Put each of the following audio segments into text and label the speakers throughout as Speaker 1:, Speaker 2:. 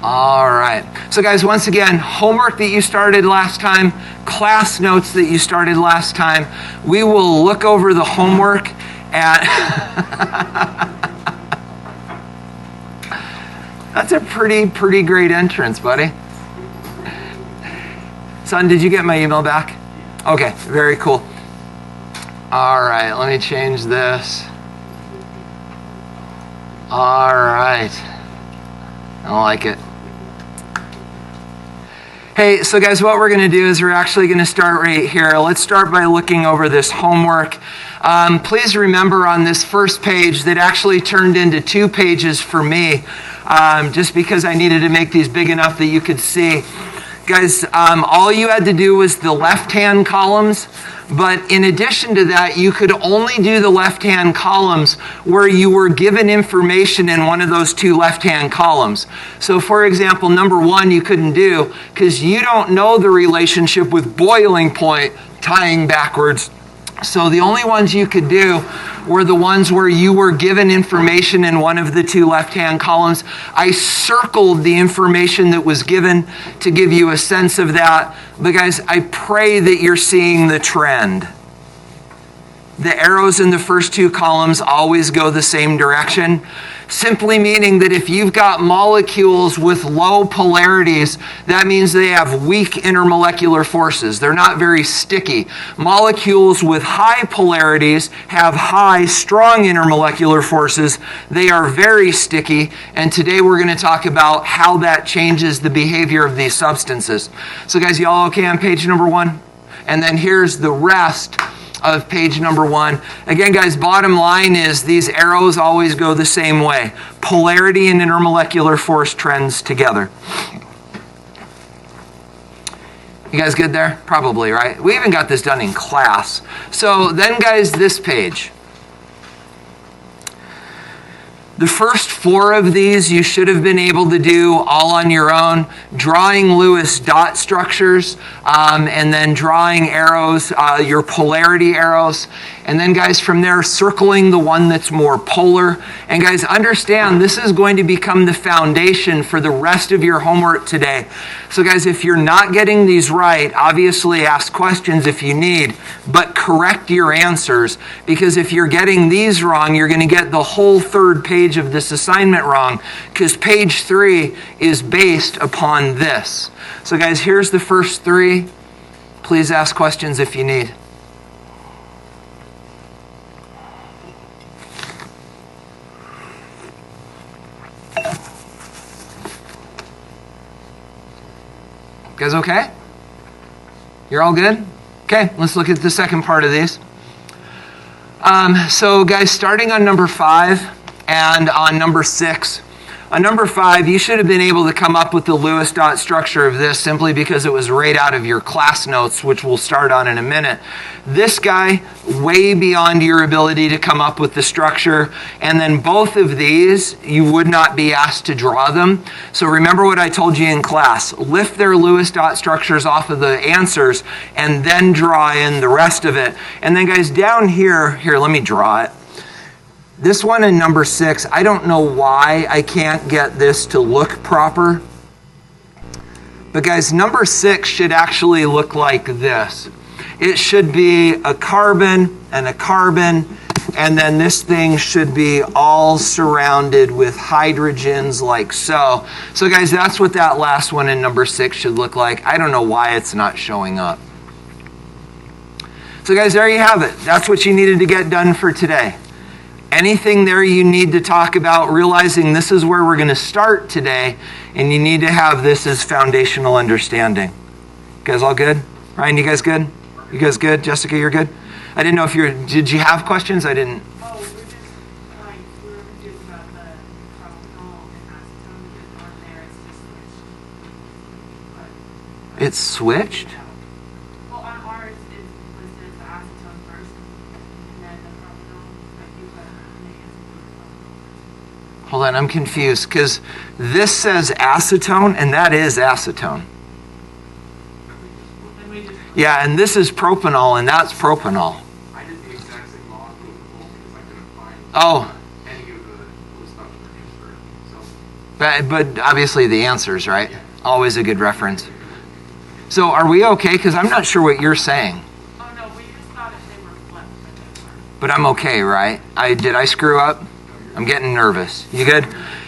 Speaker 1: All right. So guys, once again, homework that you started last time, class notes that you started last time. We will look over the homework at... That's a pretty great entrance, buddy. Son, did you get my email back? Okay, very cool. All right, let me change this. All right. I like it. Hey, so guys, what we're going to do is we're actually going to start right here. Let's start by looking over this homework. Please remember on this first page that actually turned into 2 pages for me, just because I needed to make these big enough that you could see. Guys, all you had to do was the left-hand columns, but in addition to that, you could only do the left-hand columns where you were given information in one of those 2 left-hand columns. So for example, number 1 you couldn't do because you don't know the relationship with boiling point tying backwards. So the only ones you could do were the ones where you were given information in one of the 2 left-hand columns. I circled the information that was given to give you a sense of that. But guys, I pray that you're seeing the trend. The arrows in the first 2 columns always go the same direction, simply meaning that if you've got molecules with low polarities, that means they have weak intermolecular forces. They're not very sticky. Molecules with high polarities have high, strong intermolecular forces. They are very sticky, and today we're going to talk about how that changes the behavior of these substances. So guys, you all okay on page number 1? And then here's the rest of page number 1. Again, guys, bottom line is these arrows always go the same way. Polarity and intermolecular force trends together. You guys good there? Probably, right? We even got this done in class. So then, guys, this page. The first 4 of these you should have been able to do all on your own, drawing Lewis dot structures, and then drawing arrows, your polarity arrows. And then, guys, from there, circling the one that's more polar. And, guys, understand this is going to become the foundation for the rest of your homework today. So, guys, if you're not getting these right, obviously ask questions if you need, but correct your answers, because if you're getting these wrong, you're going to get the whole 3rd page of this assignment wrong, because page 3 is based upon this. So, guys, here's the first 3. Please ask questions if you need. You guys okay? You're all good? Okay, let's look at the second part of these. So guys, starting on number 5 and on number 6. On number 5, you should have been able to come up with the Lewis dot structure of this simply because it was right out of your class notes, which we'll start on in a minute. This guy, way beyond your ability to come up with the structure. And then both of these, you would not be asked to draw them. So remember what I told you in class. Lift their Lewis dot structures off of the answers and then draw in the rest of it. And then guys, down here, let me draw it. This one in number 6, I don't know why I can't get this to look proper. But guys, number 6 should actually look like this. It should be a carbon, and then this thing should be all surrounded with hydrogens like so. So guys, that's what that last one in number 6 should look like. I don't know why it's not showing up. So guys, there you have it. That's what you needed to get done for today. Anything there you need to talk about, realizing this is where we're going to start today, and you need to have this as foundational understanding. You guys all good? Ryan, you guys good? You guys good? Jessica, you're good? I didn't know if you're, did you have questions? I didn't.
Speaker 2: Oh, we're just like, we were confused about the propanol and acetone because on there it's just switched.
Speaker 1: It's switched?
Speaker 2: Well, on ours it's listed the acetone first and then the propanol. Like you put the acetone.
Speaker 1: Hold on, I'm confused because this says acetone and that is acetone. Yeah, and this is propanol and that's propanol.
Speaker 3: I did the exact same molecule because I couldn't find
Speaker 1: Oh.
Speaker 3: any of the stuff for it. So
Speaker 1: But obviously the answers, right? Always a good reference. So are we okay? Because I'm not sure what you're saying.
Speaker 2: Oh, no, we just thought if they were flipped, but they weren't.
Speaker 1: But I'm okay, right? Did I screw up? I'm getting nervous. You good?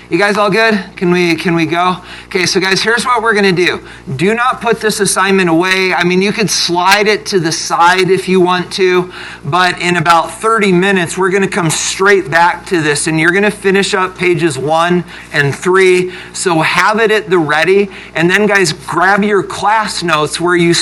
Speaker 1: You guys all good? Can we go? Okay, so guys, here's what we're going to do. Do not put this assignment away. I mean, you could slide it to the side if you want to, but in about 30 minutes, we're going to come straight back to this, and you're going to finish up pages 1 and 3. So have it at the ready, and then guys, grab your class notes where you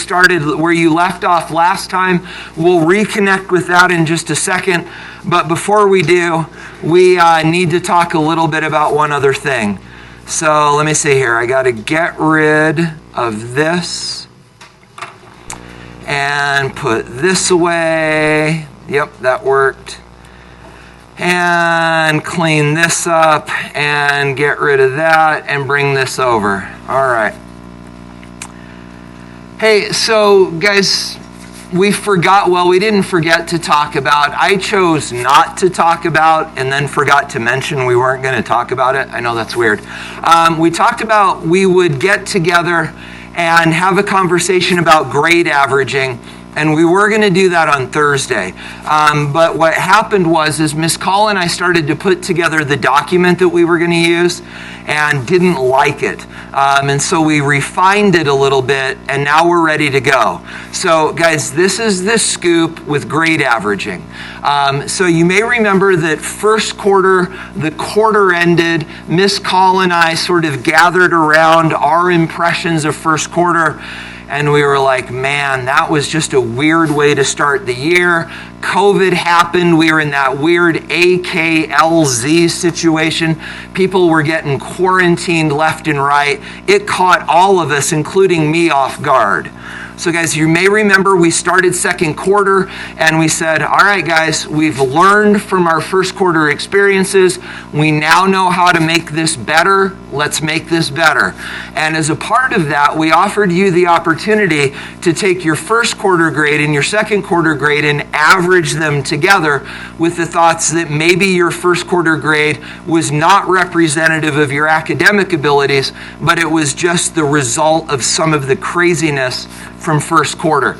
Speaker 1: left off last time. We'll reconnect with that in just a second. But before we do, we need to talk a little bit about one other thing. So let me see here. I got to get rid of this and put this away. Yep, that worked. And clean this up and get rid of that and bring this over. All right. Hey, so guys, we didn't forget to talk about, I chose not to talk about and then forgot to mention we weren't going to talk about it. I know that's weird. We talked about we would get together and have a conversation about grade averaging, and we were going to do that on Thursday. But what happened was Miss Call and I started to put together the document that we were going to use and didn't like it. And so we refined it a little bit, and now we're ready to go. So guys, this is the scoop with grade averaging. So you may remember that first quarter, the quarter ended, Miss Call and I sort of gathered around our impressions of first quarter, and we were like, man, that was just a weird way to start the year. COVID happened. We were in that weird AKLZ situation. People were getting quarantined left and right. It caught all of us, including me, off guard. So guys, you may remember we started second quarter and we said, all right guys, we've learned from our first quarter experiences. We now know how to make this better. Let's make this better. And as a part of that, we offered you the opportunity to take your first quarter grade and your second quarter grade and average them together with the thoughts that maybe your first quarter grade was not representative of your academic abilities, but it was just the result of some of the craziness from first quarter.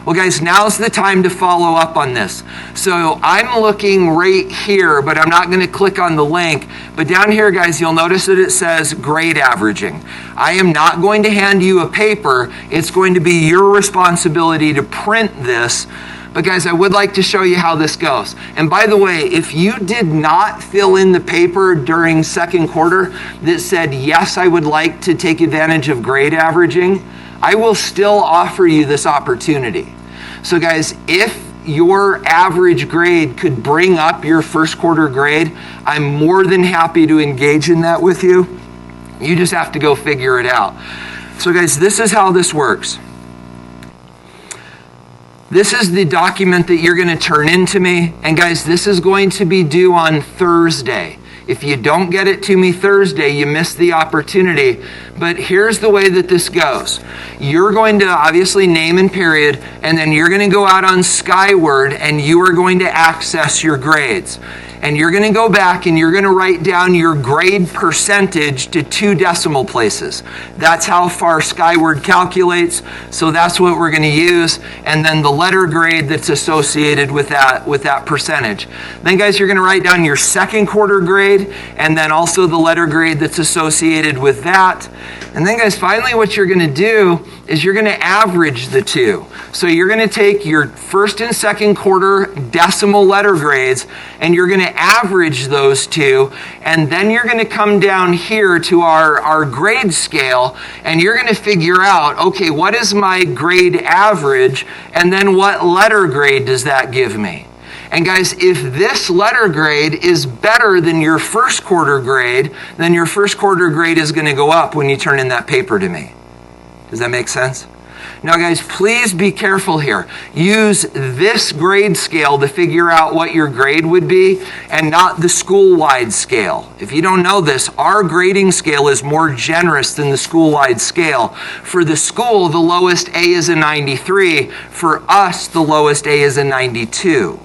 Speaker 1: Well, guys, now's the time to follow up on this. So I'm looking right here, but I'm not going to click on the link. But down here, guys, you'll notice that it says grade averaging. I am not going to hand you a paper. It's going to be your responsibility to print this. But guys, I would like to show you how this goes. And by the way, if you did not fill in the paper during second quarter that said, yes, I would like to take advantage of grade averaging, I will still offer you this opportunity. So guys, if your average grade could bring up your first quarter grade, I'm more than happy to engage in that with you. You just have to go figure it out. So guys, this is how this works. This is the document that you're going to turn into me. And guys, this is going to be due on Thursday. If you don't get it to me Thursday, you miss the opportunity. But here's the way that this goes. You're going to obviously name and period, and then you're going to go out on Skyward, and you are going to access your grades. And you're going to go back and you're going to write down your grade percentage to 2 decimal places. That's how far Skyward calculates. So that's what we're going to use. And then the letter grade that's associated with that percentage. Then guys, you're going to write down your second quarter grade and then also the letter grade that's associated with that. And then guys, finally what you're going to do is you're going to average the two. So you're going to take your first and second quarter decimal letter grades and you're going to average those two, and then you're going to come down here to our grade scale and you're going to figure out, okay, what is my grade average, and then what letter grade does that give me? And guys, if this letter grade is better than your first quarter grade, then your first quarter grade is going to go up when you turn in that paper to me. Does that make sense? Now guys, please be careful here. Use this grade scale to figure out what your grade would be and not the school-wide scale. If you don't know this, our grading scale is more generous than the school-wide scale. For the school, the lowest A is a 93. For us, the lowest A is a 92.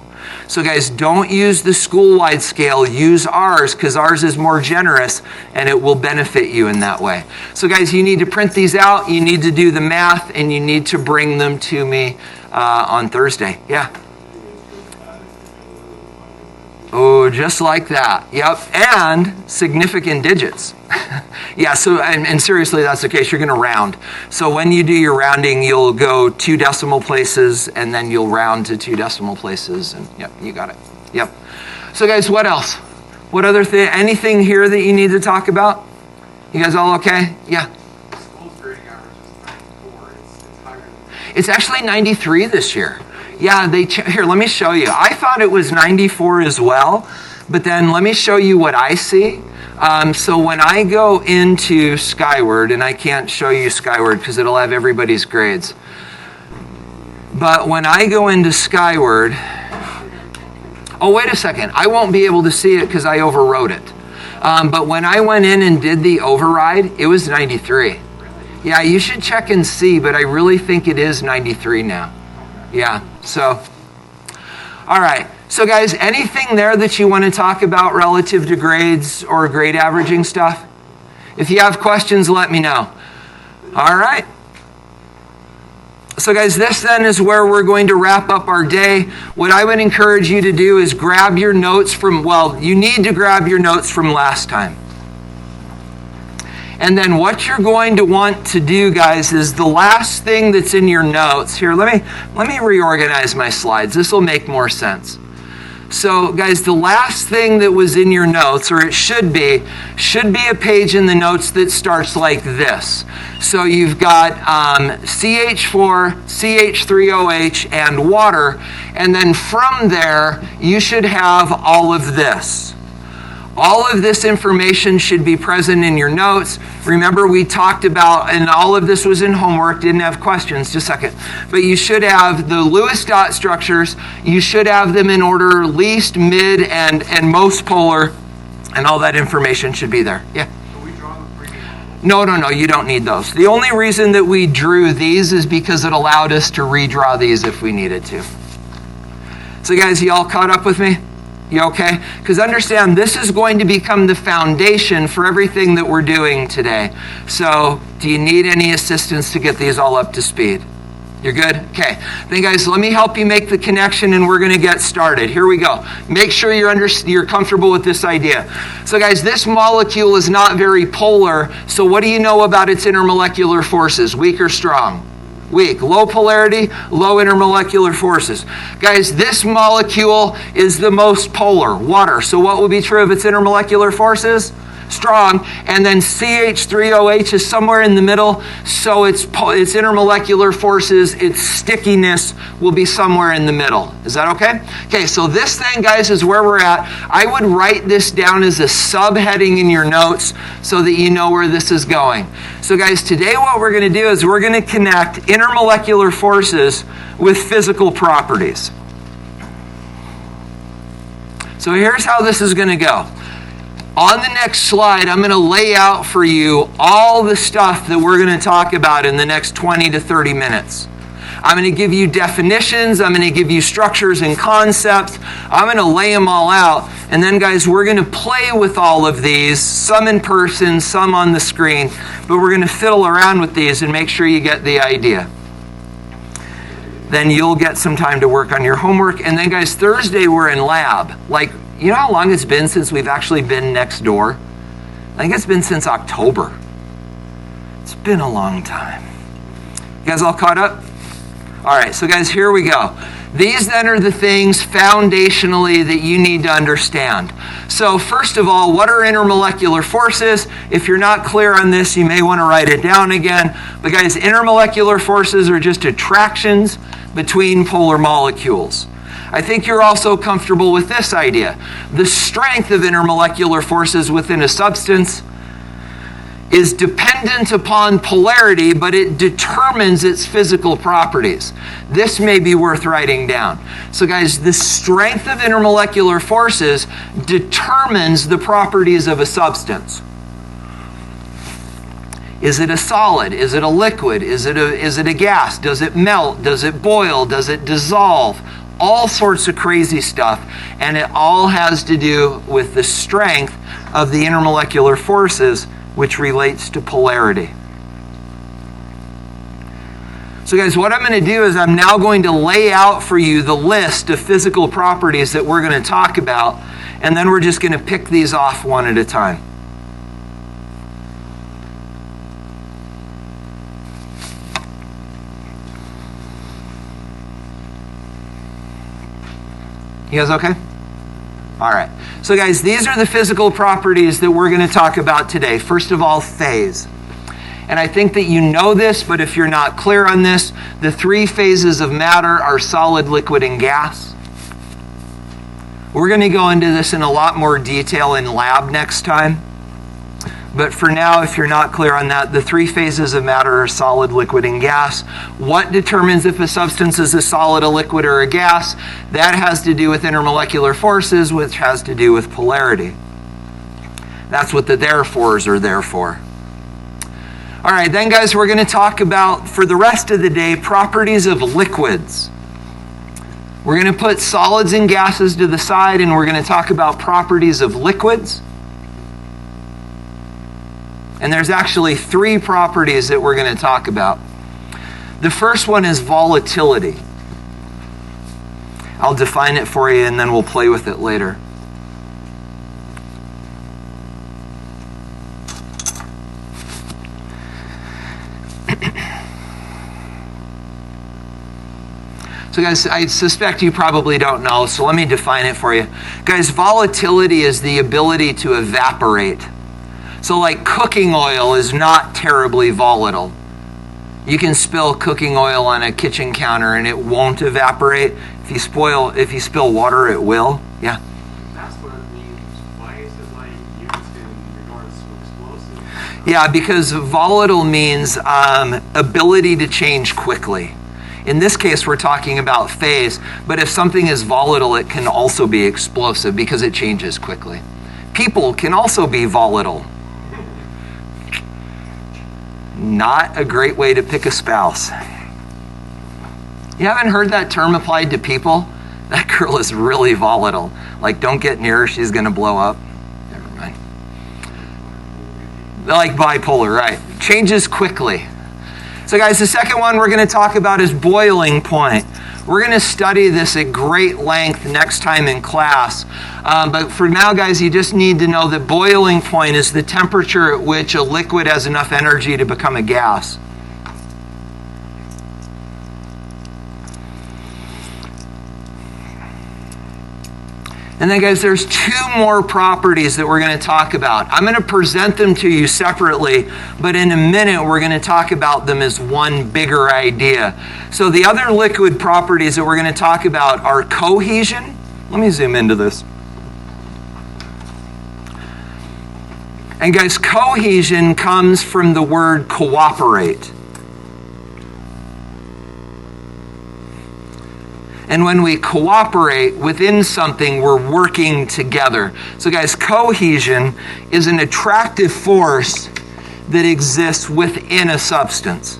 Speaker 1: So guys, don't use the school-wide scale. Use ours, because ours is more generous and it will benefit you in that way. So guys, you need to print these out, you need to do the math, and you need to bring them to me on Thursday. Yeah. Oh, just like that. Yep. And significant digits. Yeah, so, and seriously, that's the case. You're going to round. So when you do your rounding, you'll go 2 decimal places, and then you'll round to 2 decimal places. And yep, you got it. Yep. So guys, what else? What other thing? Anything here that you need to talk about? You guys all okay? Yeah.
Speaker 3: School's grading average is 94. It's higher than
Speaker 1: It's actually 93 this year. Yeah, here, let me show you. I thought it was 94 as well, but then let me show you what I see. So when I go into Skyward, and I can't show you Skyward because it'll have everybody's grades, but when I go into Skyward, oh, wait a second. I won't be able to see it because I overwrote it. But when I went in and did the override, it was 93. Yeah, you should check and see, but I really think it is 93 now. Yeah, so, all right. So guys, anything there that you want to talk about relative to grades or grade averaging stuff? If you have questions, let me know. All right. So guys, this then is where we're going to wrap up our day. What I would encourage you to do is grab your notes from, well, you need to grab your notes from last time. And then what you're going to want to do, guys, is the last thing that's in your notes. Here, let me reorganize my slides. This will make more sense. So, guys, the last thing that was in your notes, or it should be a page in the notes that starts like this. So you've got CH4, CH3OH, and water. And then from there, you should have all of this. All of this information should be present in your notes. Remember, we talked about, and all of this was in homework, didn't have questions, just a second. But you should have the Lewis dot structures. You should have them in order least, mid, and most polar, and all that information should be there. Yeah?
Speaker 3: So we draw the previous
Speaker 1: No, you don't need those. The only reason that we drew these is because it allowed us to redraw these if we needed to. So guys, you all caught up with me? You okay? Because understand, this is going to become the foundation for everything that we're doing today. So, do you need any assistance to get these all up to speed? You're good? Okay. Then guys, let me help you make the connection and we're going to get started. Here we go. Make sure you're comfortable with this idea. So guys, this molecule is not very polar. So what do you know about its intermolecular forces? Weak or strong? Weak. Low polarity, low intermolecular forces. Guys, this molecule is the most polar, water. So what will be true of its intermolecular forces? Strong. And then CH3OH is somewhere in the middle. So its intermolecular forces, its stickiness will be somewhere in the middle. Is that okay? Okay, so this thing, guys, is where we're at. I would write this down as a subheading in your notes so that you know where this is going. So guys, today what we're going to do is we're going to connect intermolecular forces with physical properties. So here's how this is going to go. On the next slide, I'm going to lay out for you all the stuff that we're going to talk about in the next 20 to 30 minutes. I'm going to give you definitions. I'm going to give you structures and concepts. I'm going to lay them all out. And then, guys, we're going to play with all of these, some in person, some on the screen. But we're going to fiddle around with these and make sure you get the idea. Then you'll get some time to work on your homework. And then, guys, Thursday we're in lab. You know how long it's been since we've actually been next door? I think it's been since October. It's been a long time. You guys all caught up? All right, so guys, here we go. These then are the things foundationally that you need to understand. So first of all, what are intermolecular forces? If you're not clear on this, you may want to write it down again. But guys, intermolecular forces are just attractions between polar molecules. I think you're also comfortable with this idea. The strength of intermolecular forces within a substance is dependent upon polarity, but it determines its physical properties. This may be worth writing down. So guys, the strength of intermolecular forces determines the properties of a substance. Is it a solid? Is it a liquid? Is it a gas? Does it melt? Does it boil? Does it dissolve? all sorts of crazy stuff, and it all has to do with the strength of the intermolecular forces, which relates to polarity. So guys, what I'm going to do is I'm now going to lay out for you the list of physical properties that we're going to talk about, and then we're just going to pick these off one at a time. You guys okay? All right. So guys, these are the physical properties that we're going to talk about today. First of all, phase. And I think that you know this, but if you're not clear on this, the three phases of matter are solid, liquid, and gas. We're going to go into this in a lot more detail in lab next time. But for now, if you're not clear on that, the three phases of matter are solid, liquid, and gas. What determines if a substance is a solid, a liquid, or a gas? That has to do with intermolecular forces, which has to do with polarity. That's what the therefores are there for. All right, then guys, we're going to talk about, for the rest of the day, properties of liquids. We're going to put solids and gases to the side, and we're going to talk about properties of liquids. And there's actually three properties that we're going to talk about. The first one is volatility. I'll define it for you, and then we'll play with it later. So guys, I suspect you probably don't know, so let me define it for you. Guys, volatility is the ability to evaporate. So like cooking oil is not terribly volatile. You can spill cooking oil on a kitchen counter and it won't evaporate. If you spill water, it will. Yeah.
Speaker 3: That's what it means. Why is it like used in regards to explosives?
Speaker 1: Yeah, because volatile means ability to change quickly. In this case, we're talking about phase, but if something is volatile, it can also be explosive because it changes quickly. People can also be volatile. Not a great way to pick a spouse. You haven't heard that term applied to people? That girl is really volatile. Like, don't get near her, she's going to blow up. Never mind. Like bipolar, right? Changes quickly. So guys, the second one we're going to talk about is boiling point. We're going to study this at great length next time in class. But for now, guys, you just need to know that boiling point is the temperature at which a liquid has enough energy to become a gas. And then, guys, there's two more properties that we're going to talk about. I'm going to present them to you separately, but in a minute, we're going to talk about them as one bigger idea. So the other liquid properties that we're going to talk about are cohesion. Let me zoom into this. And guys, cohesion comes from the word cooperate. And when we cooperate within something, we're working together. So guys, cohesion is an attractive force that exists within a substance.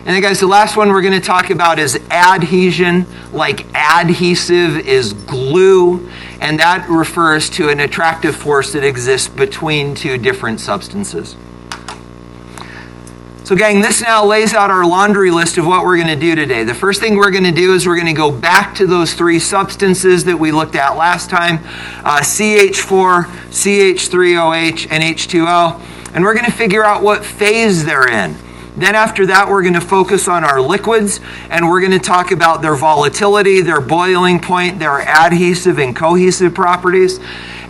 Speaker 1: And then guys, the last one we're going to talk about is adhesion. Like adhesive is glue, and that refers to an attractive force that exists between two different substances. So gang, this now lays out our laundry list of what we're going to do today. The first thing we're going to do is we're going to go back to those three substances that we looked at last time, CH4, CH3OH, and H2O, and we're going to figure out what phase they're in. Then after that, we're going to focus on our liquids, and we're going to talk about their volatility, their boiling point, their adhesive and cohesive properties.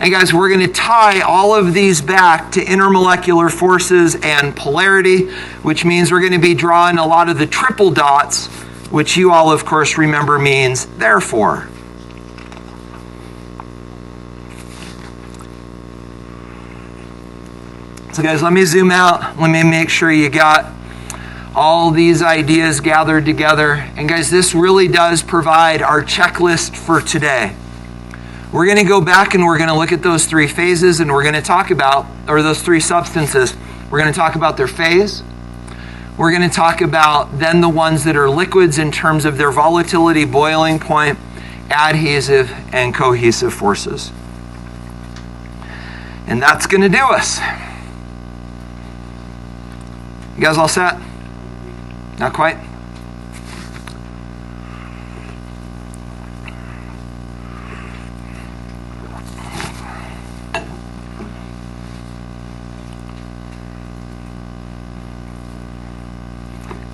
Speaker 1: And guys, we're going to tie all of these back to intermolecular forces and polarity, which means we're going to be drawing a lot of the triple dots, which you all, of course, remember means therefore. So guys, let me zoom out. Let me make sure you got all these ideas gathered together. And guys, this really does provide our checklist for today. We're going to go back and we're going to look at those three phases, and we're going to talk about, or those three substances, we're going to talk about their phase, We're going to talk about then the ones that are liquids in terms of their volatility, boiling point, adhesive, and cohesive forces. And that's going to do us. You guys all set? Not quite?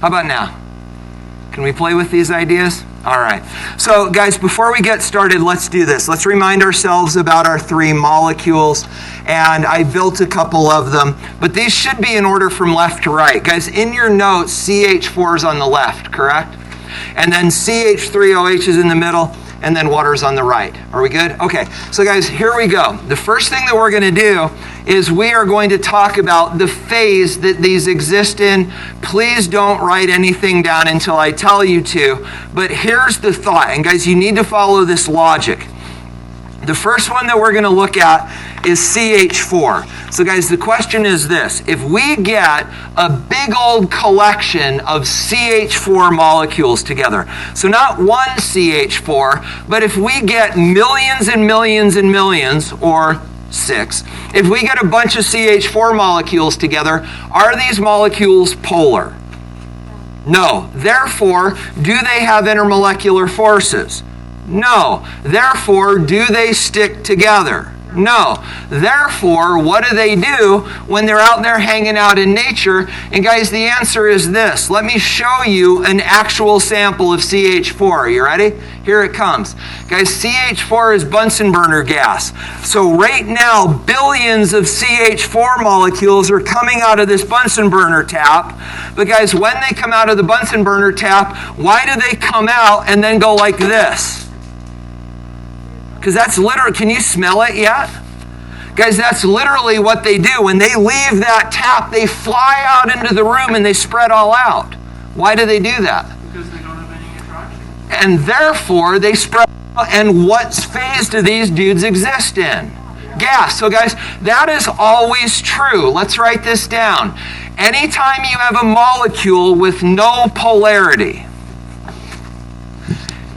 Speaker 1: How about now? Can we play with these ideas? All right. So guys, before we get started, let's do this. Let's remind ourselves about our three molecules. And I built a couple of them, but these should be in order from left to right. Guys, in your notes, CH4 is on the left, correct? And then CH3OH is in the middle, and then water's on the right. Are we good? Okay. So guys, here we go. The first thing that we're going to do is we are going to talk about the phase that these exist in. Please don't write anything down until I tell you to. But here's the thought. And guys, you need to follow this logic. The first one that we're going to look at is CH4. So guys, the question is this. If we get a big old collection of CH4 molecules together, so not one CH4, but if we get millions and millions and millions, or 6, if we get a bunch of CH4 molecules together, are these molecules polar? No. Therefore, do they have intermolecular forces? No. Therefore, do they stick together? No. Therefore, what do they do when they're out there hanging out in nature? And guys, the answer is this. Let me show you an actual sample of CH4. Are you ready? Here it comes. Guys, CH4 is Bunsen burner gas. So right now, billions of CH4 molecules are coming out of this Bunsen burner tap. But guys, when they come out of the Bunsen burner tap, why do they come out and then go like this? Because that's literally, can you smell it yet? Guys, that's literally what they do. When they leave that tap, they fly out into the room and they spread all out. Why do they do that?
Speaker 3: Because they don't have any attraction.
Speaker 1: And therefore, they spread out. And what phase do these dudes exist in? Gas. So guys, that is always true. Let's write this down. Anytime you have a molecule with no polarity,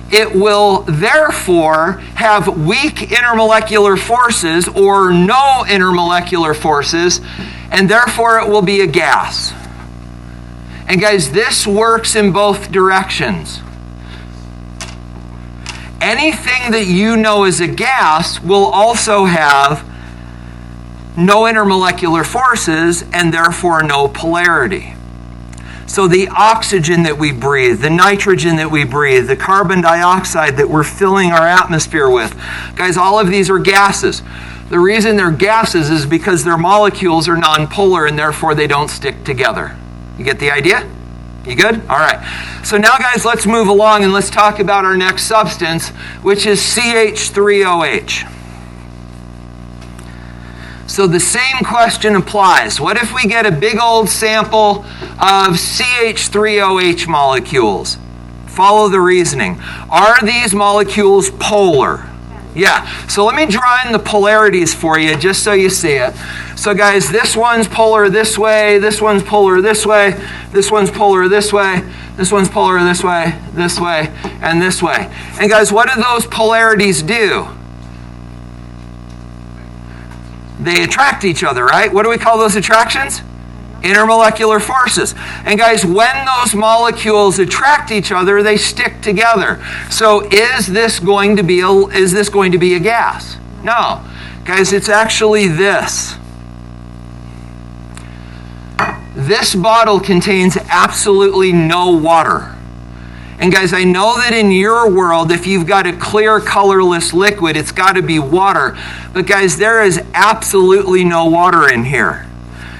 Speaker 1: it will therefore have weak intermolecular forces or no intermolecular forces, and therefore it will be a gas. And guys, this works in both directions. Anything that you know is a gas will also have no intermolecular forces and therefore no polarity. So the oxygen that we breathe, the nitrogen that we breathe, the carbon dioxide that we're filling our atmosphere with, guys, all of these are gases. The reason they're gases is because their molecules are nonpolar and therefore they don't stick together. You get the idea? You good? All right. So now, guys, let's move along and let's talk about our next substance, which is CH3OH. So the same question applies. What if we get a big old sample of CH3OH molecules? Follow the reasoning. Are these molecules polar? Yeah. So let me draw in the polarities for you just so you see it. So guys, this one's polar this way, this one's polar this way, this one's polar this way, this one's polar this way, and this way. And guys, what do those polarities do? They attract each other, right? What do we call those attractions? Intermolecular forces. And guys, when those molecules attract each other, they stick together. So is this going to be a gas? No. Guys, it's actually this. This bottle contains absolutely no water. And guys, I know that in your world, if you've got a clear, colorless liquid, it's got to be water. But guys, there is absolutely no water in here.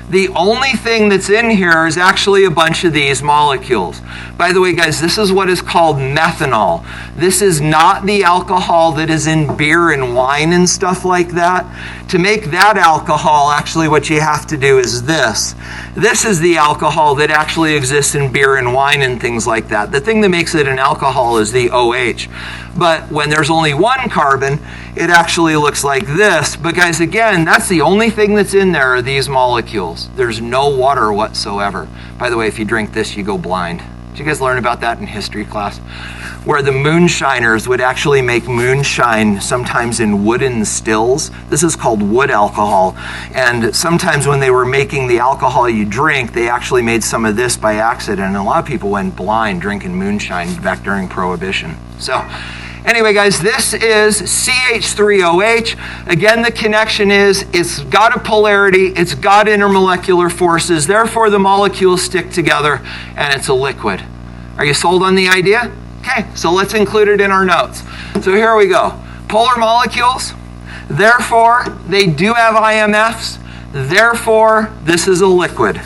Speaker 1: The only thing that's in here is actually a bunch of these molecules. By the way, guys, this is what is called methanol. This is not the alcohol that is in beer and wine and stuff like that. To make that alcohol, actually what you have to do is this. This is the alcohol that actually exists in beer and wine and things like that. The thing that makes it an alcohol is the OH. But when there's only one carbon, it actually looks like this. But guys, again, that's the only thing that's in there are these molecules. There's no water whatsoever. By the way, if you drink this, you go blind. Did you guys learn about that in history class? Where the moonshiners would actually make moonshine sometimes in wooden stills. This is called wood alcohol. And sometimes when they were making the alcohol you drink, they actually made some of this by accident. And a lot of people went blind drinking moonshine back during Prohibition. So anyway, guys, this is CH3OH. Again, the connection is it's got a polarity, it's got intermolecular forces, therefore the molecules stick together, and it's a liquid. Are you sold on the idea? Okay, so let's include it in our notes. So here we go. Polar molecules, therefore they do have IMFs, therefore this is a liquid.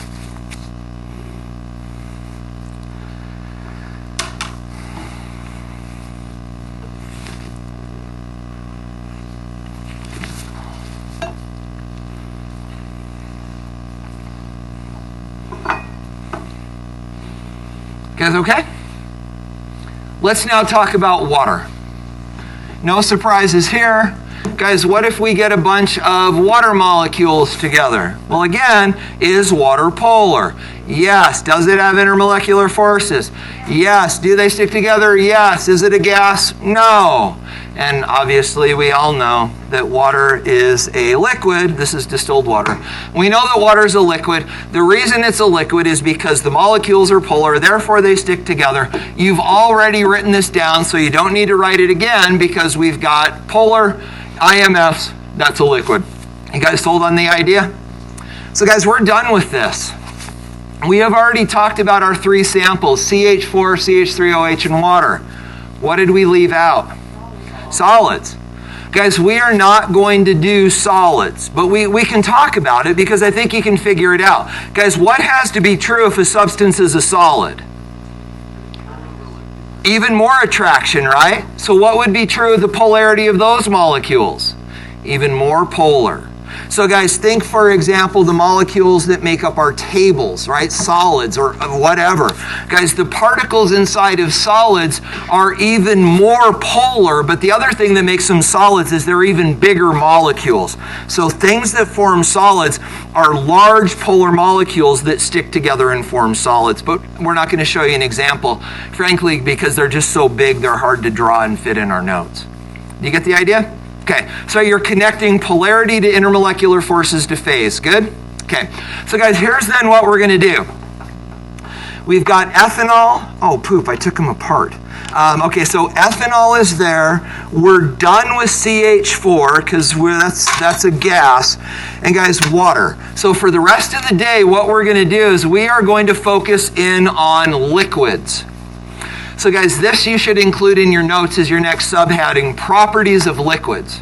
Speaker 1: Guys, okay? Let's now talk about water. No surprises here. Guys, what if we get a bunch of water molecules together? Well, again, is water polar? Yes. Does it have intermolecular forces? Yes. Do they stick together? Yes. Is it a gas? No. And obviously, we all know that water is a liquid. This is distilled water. We know that water is a liquid. The reason it's a liquid is because the molecules are polar, therefore they stick together. You've already written this down, so you don't need to write it again because we've got polar, IMFs, that's a liquid. You guys sold on the idea? So guys, we're done with this. We have already talked about our three samples, CH4, CH3OH, and water. What did we leave out? Solids. Guys, we are not going to do solids, but we can talk about it because I think you can figure it out. Guys, what has to be true if a substance is a solid? Even more attraction, right? So what would be true of the polarity of those molecules? Even more polar. So guys, think, for example, the molecules that make up our tables, right? Solids or whatever. Guys, the particles inside of solids are even more polar, but the other thing that makes them solids is they're even bigger molecules. So things that form solids are large polar molecules that stick together and form solids. But we're not going to show you an example, frankly, because they're just so big, they're hard to draw and fit in our notes. Do you get the idea? Okay, so you're connecting polarity to intermolecular forces to phase. Good? Okay, so guys, here's then what we're going to do. We've got ethanol. Oh, poop, I took them apart. Okay, so ethanol is there. We're done with CH4 because that's a gas. And guys, water. So for the rest of the day, what we're going to do is we are going to focus in on liquids. So guys, this you should include in your notes as your next subheading, properties of liquids.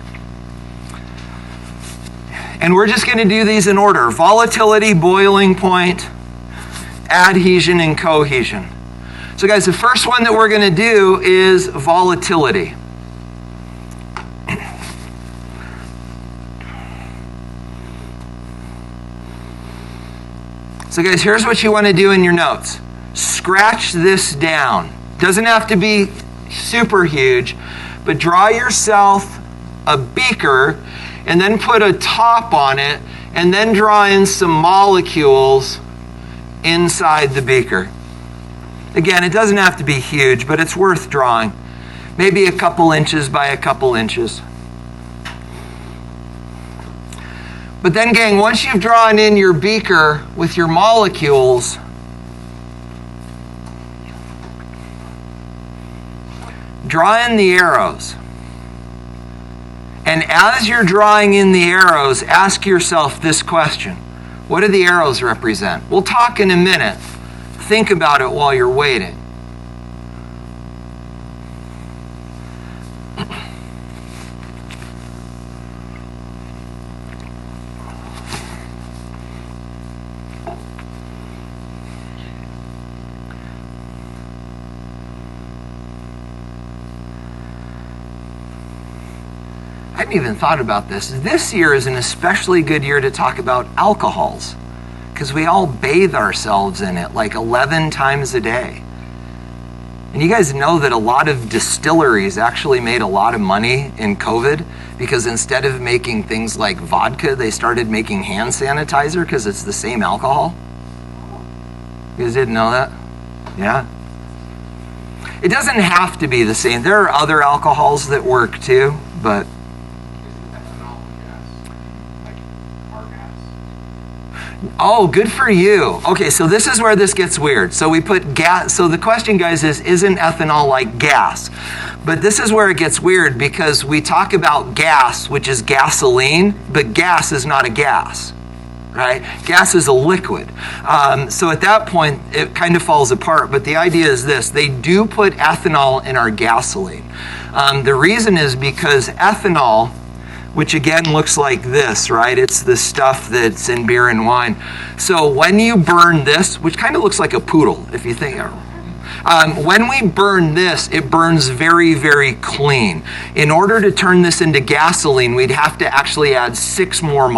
Speaker 1: And we're just going to do these in order: volatility, boiling point, adhesion, and cohesion. So guys, the first one that we're going to do is volatility. So guys, here's what you want to do in your notes. Scratch this down. Doesn't have to be super huge, but draw yourself a beaker and then put a top on it and then draw in some molecules inside the beaker. Again, it doesn't have to be huge, but it's worth drawing. Maybe a couple inches by a couple inches. But then, gang, once you've drawn in your beaker with your molecules, draw in the arrows. And as you're drawing in the arrows, ask yourself this question. What do the arrows represent? We'll talk in a minute. Think about it while you're waiting. I hadn't even thought about this. This year is an especially good year to talk about alcohols because we all bathe ourselves in it like 11 times a day. And you guys know that a lot of distilleries actually made a lot of money in COVID because instead of making things like vodka, they started making hand sanitizer because it's the same alcohol. You guys didn't know that? Yeah. It doesn't have to be the same. There are other alcohols that work too, but
Speaker 3: Isn't ethanol a gas? Like car gas?
Speaker 1: oh, good for you. Okay, so this is where this gets weird. So we put gas. So the question, guys, is isn't ethanol like gas? But this is where it gets weird because we talk about gas, which is gasoline, but gas is not a gas, right? Gas is a liquid. So at that point, it kind of falls apart. But the idea is this. They do put ethanol in our gasoline. The reason is because ethanol, which again looks like this, right? It's the stuff that's in beer and wine. So when you burn this, which kind of looks like a poodle, if you think, when we burn this, it burns very, very clean. In order to turn this into gasoline, we'd have to actually add six more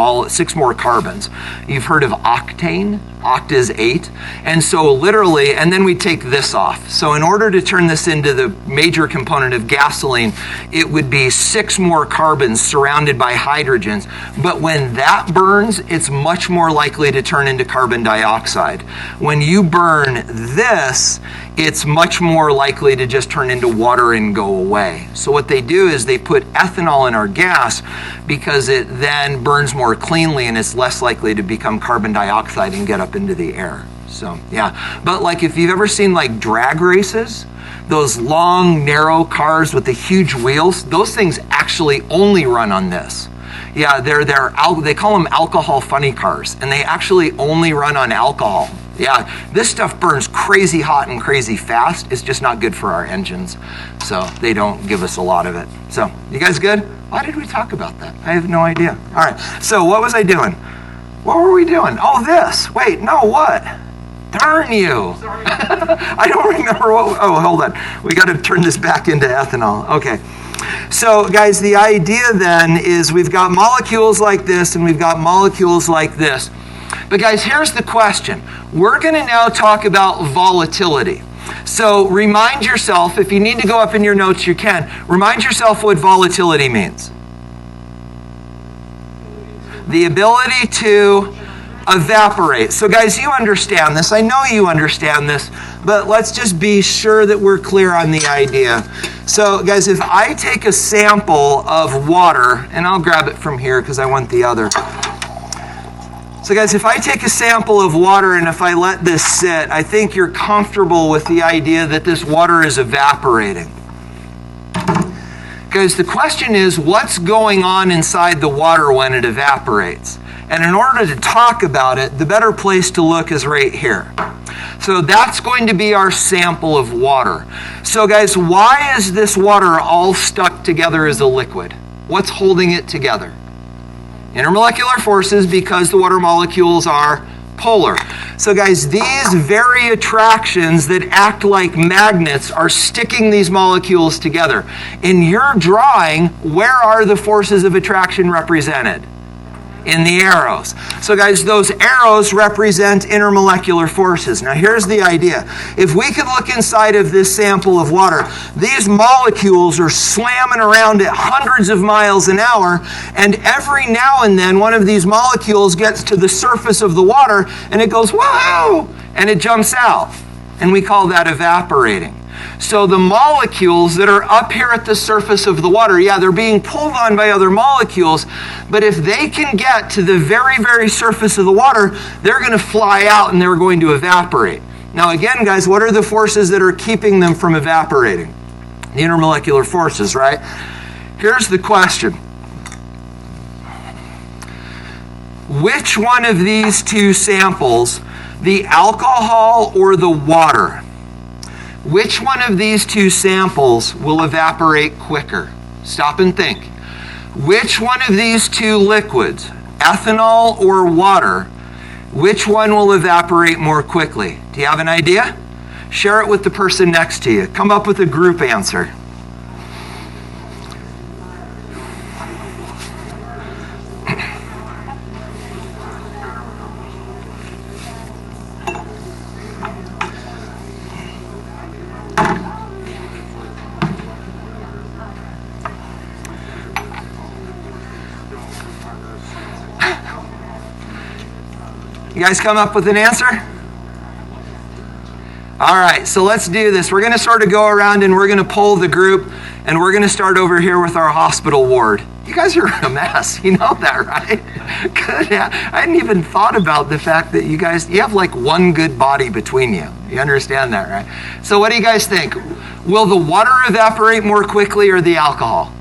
Speaker 1: carbons. You've heard of octane? Oct is 8. And so literally, and then we take this off. So in order to turn this into the major component of gasoline, it would be 6 more carbons surrounded by hydrogens. But when that burns, it's much more likely to turn into carbon dioxide. When you burn this, it's much more likely to just turn into water and go away. So what they do is they put ethanol in our gas because it then burns more cleanly and it's less likely to become carbon dioxide and get up into the air. So yeah, but like if you've ever seen like drag races, those long narrow cars with the huge wheels, those things actually only run on this. Yeah, they call them alcohol funny cars, and they actually only run on alcohol. Yeah, this stuff burns crazy hot and crazy fast. It's just not good for our engines, so they don't give us a lot of it. So, you guys good? Why did we talk about that? I have no idea. All right, so what was I doing? What were we doing? Oh, this. Wait, no, what? Darn you. I don't remember what, oh, hold on. We got to turn this back into ethanol. Okay. So, guys, the idea then is we've got molecules like this and we've got molecules like this. But, guys, here's the question. We're going to now talk about volatility. So, remind yourself, if you need to go up in your notes, you can. Remind yourself what volatility means. The ability to evaporate. So, guys, you understand this. I know you understand this, but let's just be sure that we're clear on the idea. So, guys, if I take a sample of water, and I'll grab it from here because I want the other. So, guys, if I take a sample of water and if I let this sit, I think you're comfortable with the idea that this water is evaporating. Because the question is, what's going on inside the water when it evaporates? And in order to talk about it, the better place to look is right here. So that's going to be our sample of water. So guys, why is this water all stuck together as a liquid? What's holding it together? Intermolecular forces, because the water molecules are polar. So guys, these very attractions that act like magnets are sticking these molecules together. In your drawing, where are the forces of attraction represented? In the arrows. So guys, those arrows represent intermolecular forces. Now here's the idea. If we could look inside of this sample of water, these molecules are slamming around at hundreds of miles an hour, and every now and then one of these molecules gets to the surface of the water and it goes, whoa, and it jumps out. And we call that evaporating. So the molecules that are up here at the surface of the water, yeah, they're being pulled on by other molecules, but if they can get to the very, very surface of the water, they're going to fly out and they're going to evaporate. Now again, guys, what are the forces that are keeping them from evaporating? The intermolecular forces, right? Here's the question. Which one of these two samples, the alcohol or the water, which one of these two samples will evaporate quicker? Stop and think. Which one of these two liquids, ethanol or water, which one will evaporate more quickly? Do you have an idea? Share it with the person next to you. Come up with a group answer. You guys come up with an answer? All right, so let's do this. We're going to sort of go around and we're going to poll the group, and we're going to start over here with our hospital ward. You guys are a mess. You know that, right? Good. Yeah. I hadn't even thought about the fact that you have like one good body between you. You understand that, right? So what do you guys think? Will the water evaporate more quickly or the alcohol?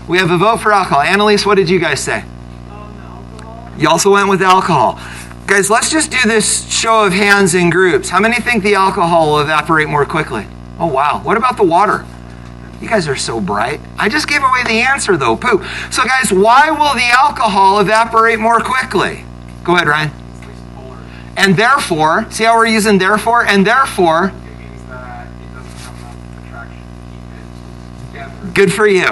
Speaker 1: We have a vote for alcohol. Annalise, what did you guys say?
Speaker 2: Alcohol.
Speaker 1: You also went with alcohol. Guys, let's just do this show of hands in groups. How many think the alcohol will evaporate more quickly? Oh, wow. What about the water? You guys are so bright. I just gave away the answer, though. Pooh. So, guys, why will the alcohol evaporate more quickly? Go ahead, Ryan.
Speaker 3: It's least polar.
Speaker 1: And therefore, see how we're using therefore? And therefore,
Speaker 3: It means that it doesn't have enough attraction to keep it together.
Speaker 1: good for you.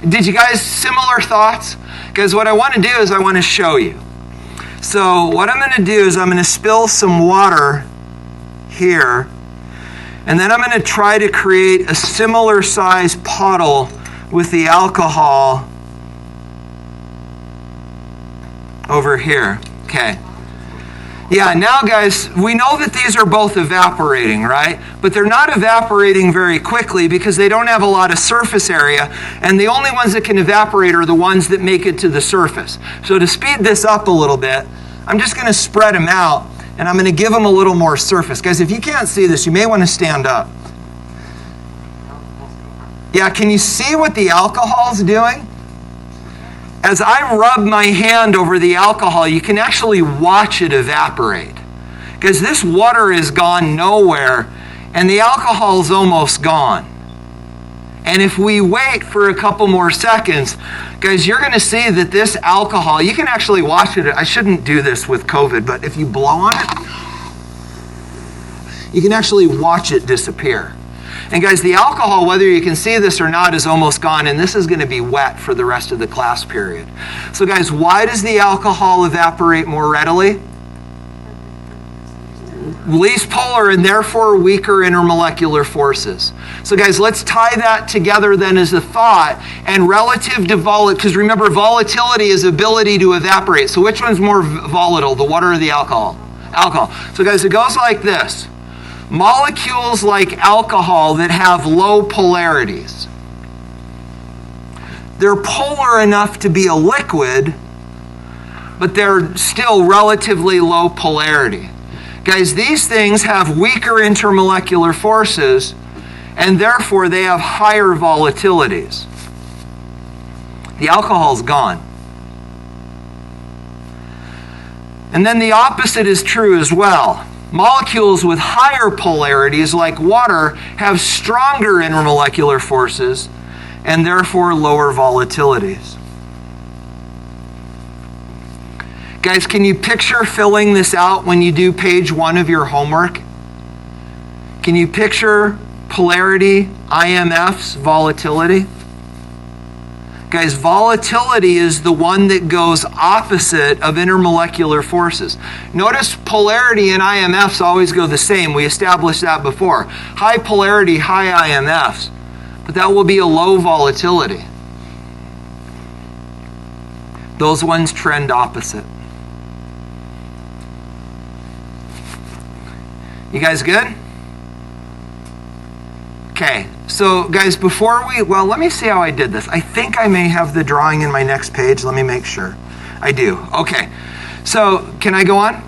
Speaker 1: Did you guys similar thoughts? Because what I want to do is I want to show you. So what I'm going to do is I'm going to spill some water here, and then I'm going to try to create a similar size puddle with the alcohol over here. Okay. Yeah, now guys, we know that these are both evaporating, right? But they're not evaporating very quickly because they don't have a lot of surface area, and the only ones that can evaporate are the ones that make it to the surface. So to speed this up a little bit, I'm just going to spread them out, and I'm going to give them a little more surface. Guys, if you can't see this, you may want to stand up. Yeah, can you see what the alcohol's doing? As I rub my hand over the alcohol, you can actually watch it evaporate. Because this water is gone nowhere, and the alcohol's almost gone. And if we wait for a couple more seconds, guys, you're going to see that this alcohol, you can actually watch it. I shouldn't do this with COVID, but if you blow on it, you can actually watch it disappear. And guys, the alcohol, whether you can see this or not, is almost gone, and this is going to be wet for the rest of the class period. So guys, why does the alcohol evaporate more readily? Least polar and therefore weaker intermolecular forces. So guys, let's tie that together then as a thought, and relative to volatility, because remember, volatility is ability to evaporate. So which one's more volatile, the water or the alcohol? Alcohol. So guys, it goes like this. Molecules like alcohol that have low polarities, they're polar enough to be a liquid, but they're still relatively low polarity. Guys, these things have weaker intermolecular forces, and therefore they have higher volatilities. The alcohol's gone. And then the opposite is true as well. Molecules with higher polarities, like water, have stronger intermolecular forces and therefore lower volatilities. Guys, can you picture filling this out when you do page 1 of your homework? Can you picture polarity, IMF's volatility? Guys, volatility is the one that goes opposite of intermolecular forces. Notice polarity and IMFs always go the same. We established that before. High polarity, high IMFs. But that will be a low volatility. Those ones trend opposite. You guys good? Okay, so guys, let me see how I did this. I think I may have the drawing in my next page. Let me make sure. I do. Okay, so can I go on?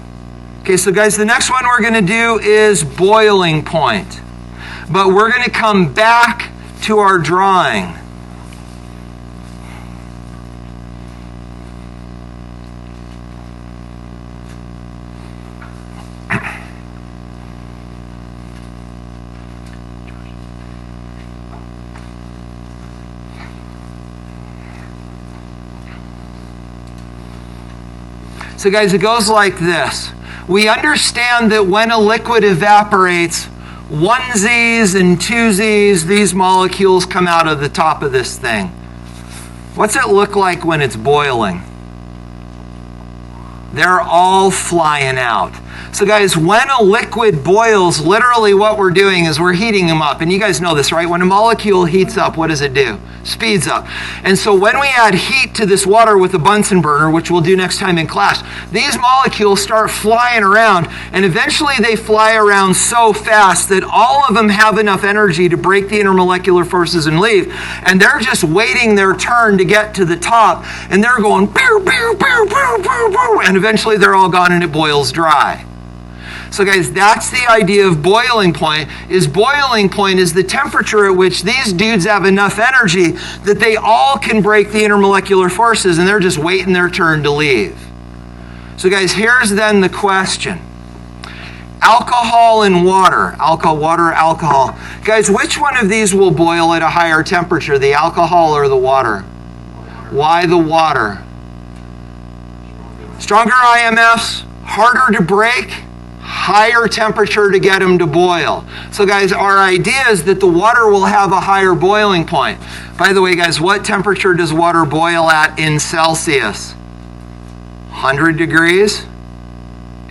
Speaker 1: Okay, so guys, the next one we're going to do is boiling point. But we're going to come back to our drawing. So guys, it goes like this. We understand that when a liquid evaporates, 1Zs and 2Zs, these molecules come out of the top of this thing. What's it look like when it's boiling? They're all flying out. So guys, when a liquid boils, literally what we're doing is we're heating them up. And you guys know this, right? When a molecule heats up, what does it do? Speeds up. And so when we add heat to this water with a Bunsen burner, which we'll do next time in class, these molecules start flying around, and eventually they fly around so fast that all of them have enough energy to break the intermolecular forces and leave. And they're just waiting their turn to get to the top, and they're going, pew, pew, pew, pew, pew, pew, and eventually they're all gone and it boils dry. So guys, that's the idea of boiling point. Boiling point is the temperature at which these dudes have enough energy that they all can break the intermolecular forces, and they're just waiting their turn to leave. So guys, here's then the question. Alcohol and water. Water, alcohol. Guys, which one of these will boil at a higher temperature, the alcohol or the water? Why the water? Stronger IMFs, harder to break, higher temperature to get them to boil. So guys, our idea is that the water will have a higher boiling point. By the way, guys, what temperature does water boil at in Celsius? 100 degrees?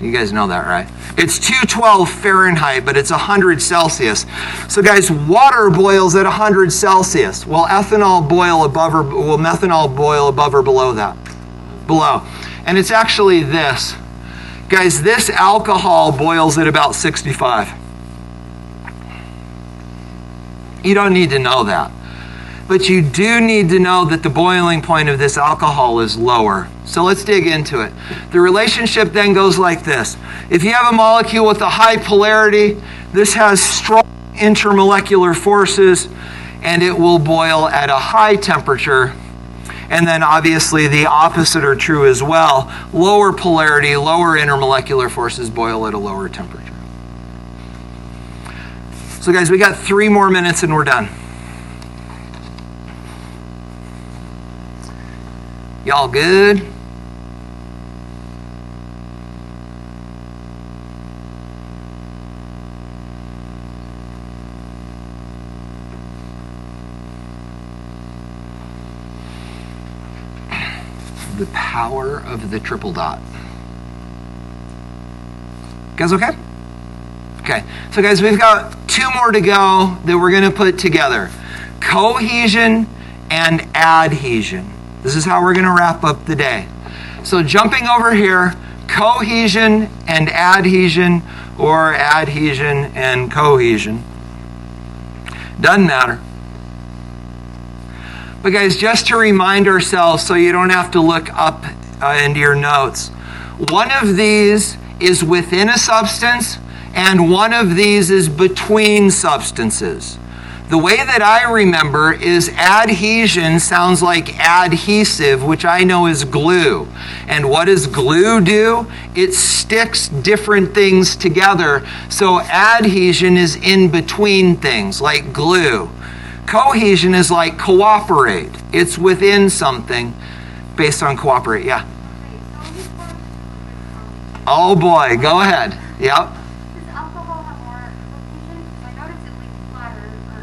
Speaker 1: You guys know that, right? It's 212 Fahrenheit, but it's 100 Celsius. So guys, water boils at 100 Celsius. Will methanol boil above or below that? Below. And it's actually this. Guys, this alcohol boils at about 65. You don't need to know that. But you do need to know that the boiling point of this alcohol is lower. So let's dig into it. The relationship then goes like this. If you have a molecule with a high polarity, this has strong intermolecular forces, and it will boil at a high temperature. And then obviously the opposite are true as well. Lower polarity, lower intermolecular forces boil at a lower temperature. So guys, we got 3 more minutes and we're done. Y'all good? The power of the triple dot. Guys okay? Okay, so guys, we've got 2 more to go that we're going to put together. Cohesion and adhesion. This is how we're going to wrap up the day. So jumping over here, cohesion and adhesion, or adhesion and cohesion. Doesn't matter. But guys, just to remind ourselves so you don't have to look up into your notes, one of these is within a substance and one of these is between substances. The way that I remember is adhesion sounds like adhesive, which I know is glue. And what does glue do? It sticks different things together. So adhesion is in between things, like glue. Cohesion is like cooperate. It's within something based on cooperate. Yeah. Oh boy, go ahead. Yep.
Speaker 2: Does alcohol have more cohesion? I noticed it leaks flatter, or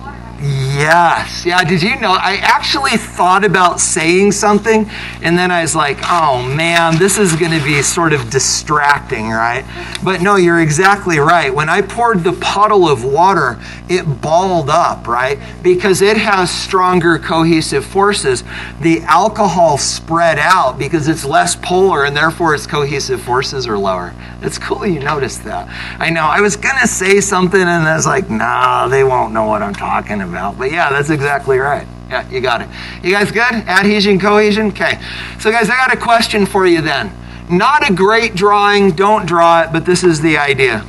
Speaker 2: water has.
Speaker 1: Yes. Yeah, did you know? I actually thought about saying something, and then I was like, oh man, this is going to be sort of distracting, right? But no, you're exactly right. When I poured the puddle of water, it balled up, right? Because it has stronger cohesive forces. The alcohol spread out because it's less polar, and therefore its cohesive forces are lower. It's cool you noticed that. I know. I was going to say something, and I was like, nah, they won't know what I'm talking about. But yeah, that's exactly right. Yeah, you got it. You guys good? Adhesion, cohesion? Okay. So guys, I got a question for you then. Not a great drawing, don't draw it, but this is the idea.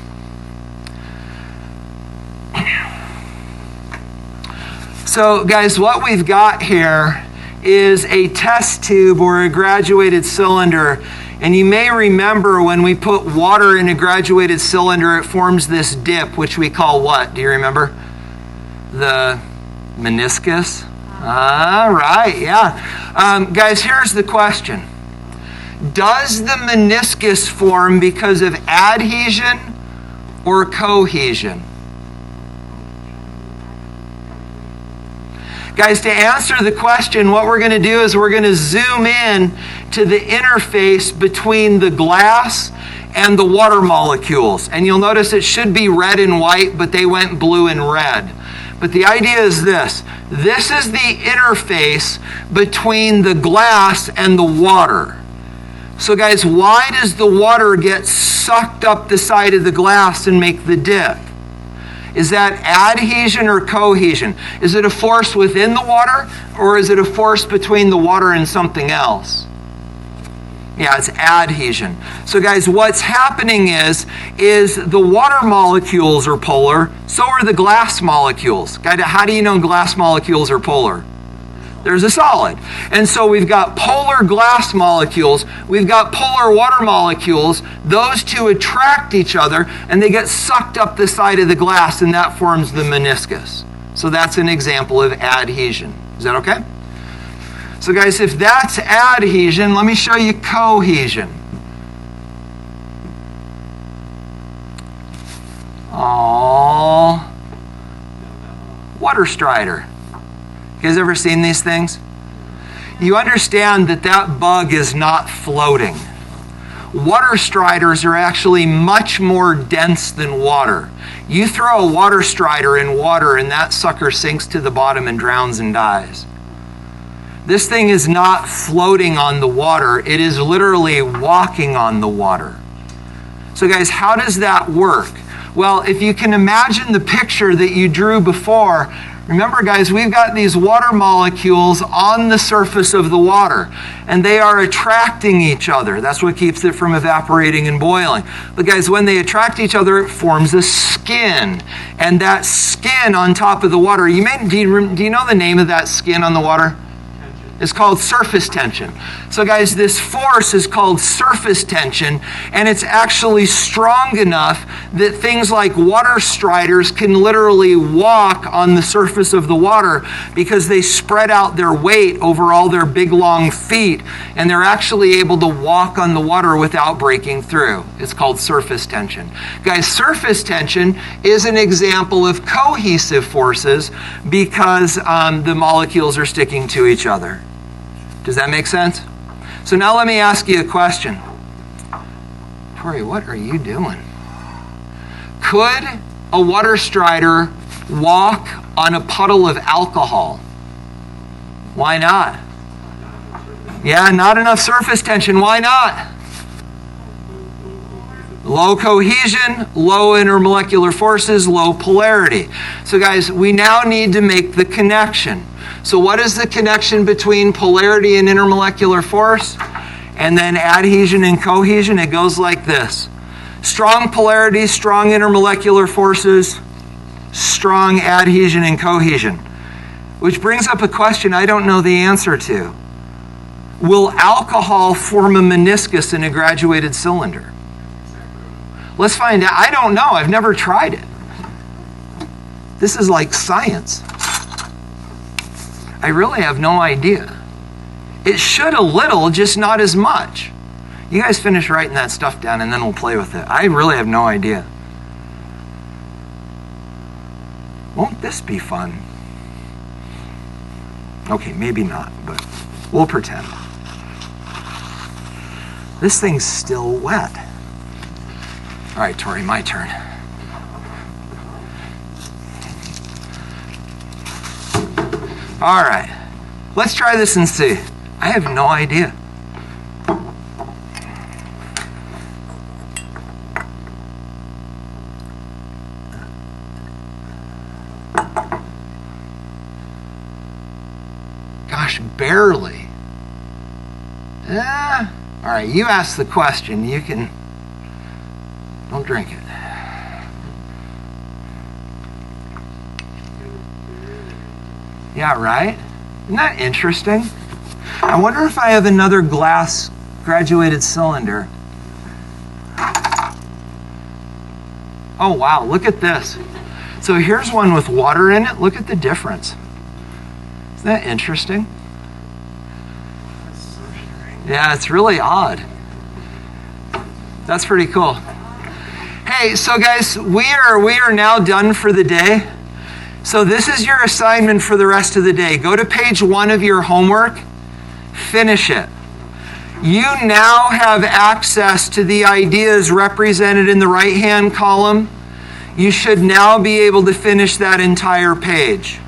Speaker 1: So guys, what we've got here is a test tube or a graduated cylinder. And you may remember when we put water in a graduated cylinder, it forms this dip, which we call what? Do you remember? The meniscus? All right, yeah. Guys, here's the question. Does the meniscus form because of adhesion or cohesion? Guys, to answer the question, what we're going to do is we're going to zoom in to the interface between the glass and the water molecules. And you'll notice it should be red and white, but they went blue and red. But the idea is this. This is the interface between the glass and the water. So guys, why does the water get sucked up the side of the glass and make the dip? Is that adhesion or cohesion? Is it a force within the water, or is it a force between the water and something else? Yeah, it's adhesion. So guys, what's happening is the water molecules are polar, so are the glass molecules. Guys, how do you know glass molecules are polar? There's a solid. And so we've got polar glass molecules, we've got polar water molecules. Those two attract each other, and they get sucked up the side of the glass, and that forms the meniscus. So that's an example of adhesion. Is that okay? So guys, if that's adhesion, let me show you cohesion. Oh, water strider. You guys ever seen these things? You understand that that bug is not floating. Water striders are actually much more dense than water. You throw a water strider in water and that sucker sinks to the bottom and drowns and dies. This thing is not floating on the water. It is literally walking on the water. So guys, how does that work? Well, if you can imagine the picture that you drew before, remember guys, we've got these water molecules on the surface of the water, and they are attracting each other. That's what keeps it from evaporating and boiling. But guys, when they attract each other, it forms a skin. And that skin on top of the water, do you know the name of that skin on the water? It's called surface tension. So guys, this force is called surface tension, and it's actually strong enough that things like water striders can literally walk on the surface of the water because they spread out their weight over all their big long feet, and they're actually able to walk on the water without breaking through. It's called surface tension. Guys, surface tension is an example of cohesive forces because the molecules are sticking to each other. Does that make sense? So now let me ask you a question. Tori, what are you doing? Could a water strider walk on a puddle of alcohol? Why not? Yeah, not enough surface tension. Why not? Low cohesion, low intermolecular forces, low polarity. So guys, we now need to make the connection. So what is the connection between polarity and intermolecular force? And then adhesion and cohesion, it goes like this. Strong polarity, strong intermolecular forces, strong adhesion and cohesion. Which brings up a question I don't know the answer to. Will alcohol form a meniscus in a graduated cylinder? Let's find out. I don't know. I've never tried it. This is like science. I really have no idea. It should a little, just not as much. You guys finish writing that stuff down and then we'll play with it. I really have no idea. Won't this be fun? Okay, maybe not, but we'll pretend. This thing's still wet. All right, Tori, my turn. All right, let's try this and see. I have no idea. Gosh, barely. All right, you ask the question. You can, don't drink it. Yeah, right? Isn't that interesting? I wonder if I have another glass graduated cylinder. Oh, wow, look at this. So here's one with water in it. Look at the difference. Isn't that interesting? Yeah, it's really odd. That's pretty cool. Hey, so guys, we are now done for the day. So this is your assignment for the rest of the day. Go to page 1 of your homework, finish it. You now have access to the ideas represented in the right-hand column. You should now be able to finish that entire page.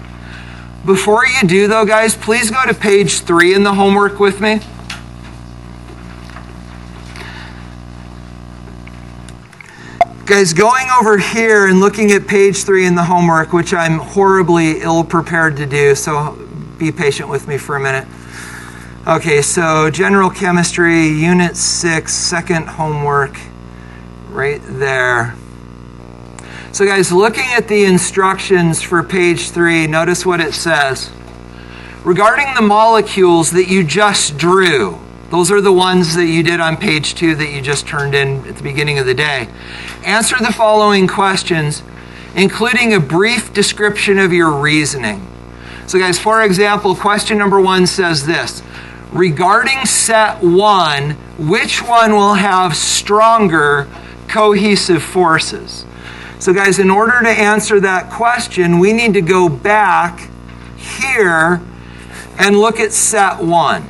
Speaker 1: Before you do, though, guys, please go to page 3 in the homework with me. Guys, going over here and looking at page 3 in the homework, which I'm horribly ill-prepared to do, so be patient with me for a minute. Okay, so general chemistry, unit 6, second homework, right there. So guys, looking at the instructions for page 3, notice what it says. Regarding the molecules that you just drew, those are the ones that you did on page 2 that you just turned in at the beginning of the day. Answer the following questions, including a brief description of your reasoning. So guys, for example, question number 1 says this. Regarding set 1, which one will have stronger cohesive forces? So guys, in order to answer that question, we need to go back here and look at set 1.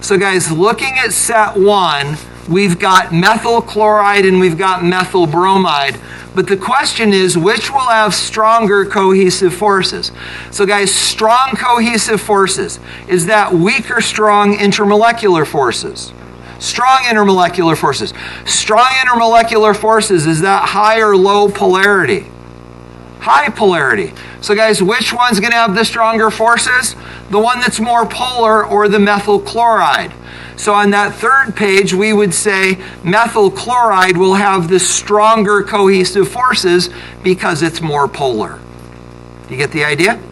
Speaker 1: So guys, looking at set 1, we've got methyl chloride and we've got methyl bromide. But the question is, which will have stronger cohesive forces? So guys, strong cohesive forces, is that weak or strong intermolecular forces? Strong intermolecular forces. Strong intermolecular forces, is that high or low polarity? High polarity. So guys, which one's going to have the stronger forces? The one that's more polar, or the methyl chloride. So on that third page, we would say methyl chloride will have the stronger cohesive forces because it's more polar. Do you get the idea?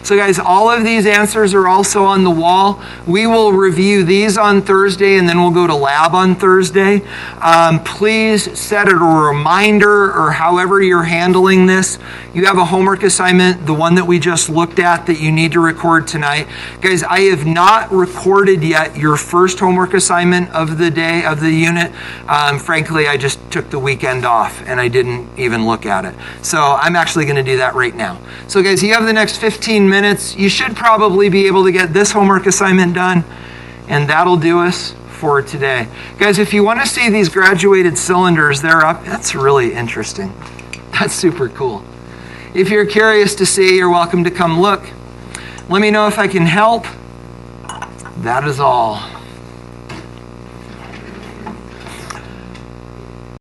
Speaker 1: So guys, all of these answers are also on the wall. We will review these on Thursday, and then we'll go to lab on Thursday. Please set a reminder, or however you're handling this. You have a homework assignment, the one that we just looked at, that you need to record tonight. Guys, I have not recorded yet your first homework assignment of the day, of the unit. Frankly, I just took the weekend off, and I didn't even look at it. So I'm actually going to do that right now. So guys, you have the next 15 minutes. You should probably be able to get this homework assignment done, and that'll do us for today. Guys, if you want to see these graduated cylinders, they're up. That's really interesting. That's super cool. If you're curious to see, you're welcome to come look. Let me know if I can help. That is all.